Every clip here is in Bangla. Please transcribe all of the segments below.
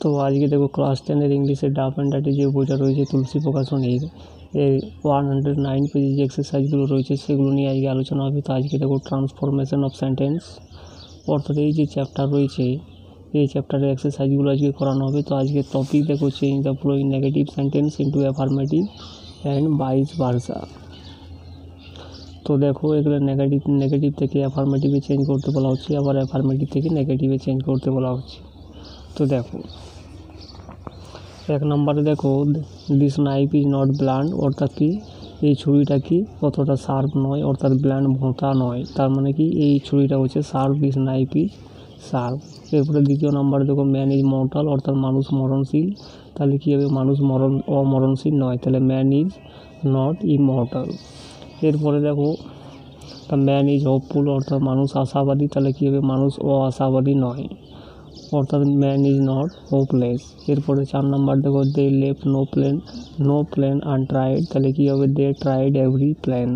তো আজকে দেখো ক্লাস 10 ইংলিশের ডাফ অ্যান্ড ডার্টি যে বইটা রয়েছে তুলসী প্রকাশনীর এর 109 পেজে যে এক্সারসাইজগুলো রয়েছে সেগুলো নিয়ে আজকে আলোচনা হবে। তো আজকে দেখো ট্রান্সফরমেশন অফ সেন্টেন্স, অর্থাৎ এই যে চ্যাপ্টার রয়েছে এই চ্যাপ্টারের এক্সারসাইজগুলো আজকে করানো হবে। তো আজকে টপিক দেখো change the following negative sentence into affirmative and vice versa. তো দেখো এগুলো নেগেটিভ থেকে অ্যাফার্মেটিভে চেঞ্জ করতে বলা হচ্ছে, আবার অ্যাফার্মেটিভ থেকে নেগেটিভে চেঞ্জ করতে বলা হচ্ছে। তো দেখো 1 নম্বরে দেখো this knife is not blunt, অর্থাৎ কি এই ছুরিটা কি অতটা শার্প নয়, অর্থাৎ ব্লান্ট ভোঁতা নয়, তার মানে কি এই ছুরিটা হচ্ছে sharp, this knife is sharp. এরপরে 2 নম্বরে দেখো ম্যান ইজ মর্টাল, অর্থাৎ মানুষ মরণশীল, তাহলে কী হবে মানুষ অমরণশীল নয়, তাহলে ম্যান ইজ নট ইমর্টাল। এরপরে দেখো দ্য ম্যান ইজ হোপফুল, অর্থাৎ মানুষ আশাবাদী, তাহলে কী হবে মানুষ আশাবাদী নয়, অর্থাৎ ম্যান ইজ নট হোপলেস। এরপরে 4 নম্বর দেখো দে লেফট নো প্ল্যান আনট্রাইড, তাহলে কী হবে দে ট্রাইড এভরি প্ল্যান।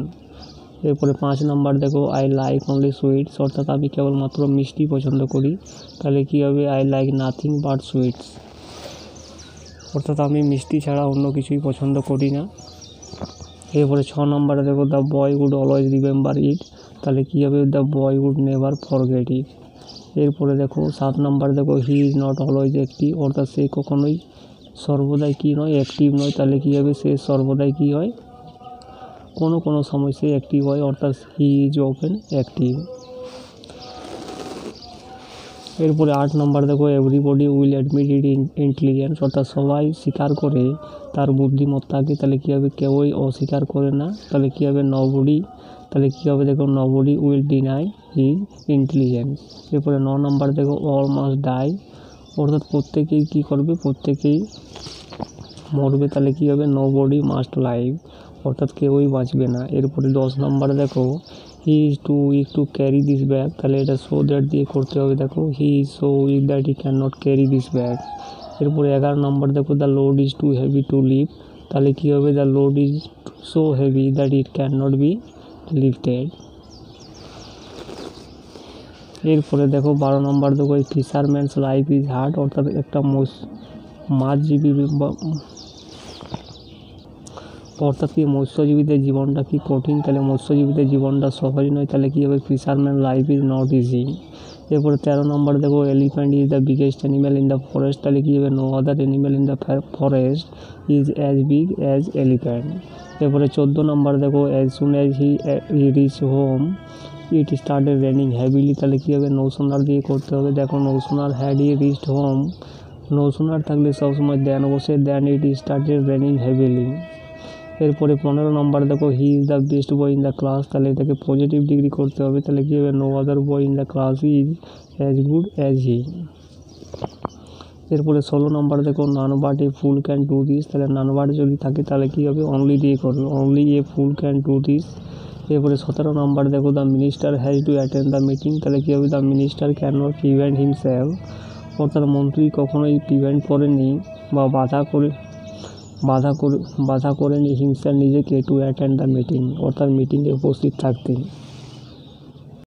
এরপরে 5 নম্বর দেখো আই লাইক অনলি সুইটস, অর্থাৎ আমি কেবলমাত্র মিষ্টি পছন্দ করি, তাহলে কী হবে I like nothing but sweets, অর্থাৎ আমি মিষ্টি ছাড়া অন্য কিছুই পছন্দ করি না। এরপরে 6 নম্বরে দেখো the boy would always remember it, তাহলে কী হবে the boy would never forget it. এরপরে দেখো 7 নম্বর দেখো he is not always active, অর্থাৎ সে কখনোই সর্বদাই কী নয় অ্যাক্টিভ নয়, তাহলে কী হবে সে সর্বদাই কী হয় কোনো সময় সে অ্যাক্টিভ হয়, অর্থাৎ হি ইজ অফেন অ্যাক্টিভ। এরপরে 8 নম্বর দেখো everybody will admit it intelligence, অর্থাৎ সবাই স্বীকার করে তার বুদ্ধিমত্তাকে, তাহলে কী হবে কেউই অস্বীকার করে না, তাহলে কী হবে নবডি, তাহলে কী হবে দেখো nobody will deny his intelligence. এরপরে 9 নম্বর দেখো অল মাস্ট ডাই, অর্থাৎ প্রত্যেকেই কী করবে প্রত্যেকেই মরবে, তাহলে কী হবে নোবডি মাস্ট লাইভ, অর্থাৎ কেউই বাঁচবে না। এরপরে 10 নম্বরে দেখো he is too weak to carry this bag, তাহলে এটা সো দ্যাট দিয়ে করতে হবে, দেখো he is so weak that he can not carry this bag. এরপরে 11 নম্বর দেখো the load is too heavy to lift, তাহলে কী হবে the load is so heavy that it can not be lifted. এরপরে দেখো 12 নম্বর দেখো এই ফিশারম্যানস লাইফ ইজ হার্ড, অর্থাৎ একটা মাছজীবী অর্থাৎ কি মৎস্যজীবীদের জীবনটা কি কঠিন, তাহলে মৎস্যজীবীদের জীবনটা সহজ নয়, তাহলে কী হবে fisherman life is not easy. এরপরে 13 নম্বর দেখো elephant is the biggest animal in the forest, তাহলে কী হবে no other animal in the forest is as big as elephant. এরপরে 14 নম্বর দেখো as soon as he reach home it started raining heavily, তাহলে কী হবে নৌসোনার দিয়ে করতে হবে, দেখো no sooner had he reached home, no sooner থাকলে সবসময় দেন বসে then it started raining heavily. এরপরে 15 নম্বর দেখো he is the best boy in the class, তাহলে এটাকে পজিটিভ ডিগ্রি করতে হবে, তাহলে কী হবে no other boy in the class is as good as he. এরপরে 16 নম্বর দেখো none but a fool can do this, তাহলে নান বাট যদি থাকে তাহলে কী হবে অনলি দিয়ে করবে, only a fool can do this. এরপরে 17 নম্বর দেখো the minister has to attend the meeting, তাহলে কী হবে the minister can not prevent himself, অর্থাৎ মন্ত্রী কখনোই প্রিভেন্ট করেনি বা বাধা করেনি হিমসেলফ নিজেকে টু অ্যাটেন্ড দ্য মিটিং, অর্থাৎ মিটিংয়ে উপস্থিত থাকতে।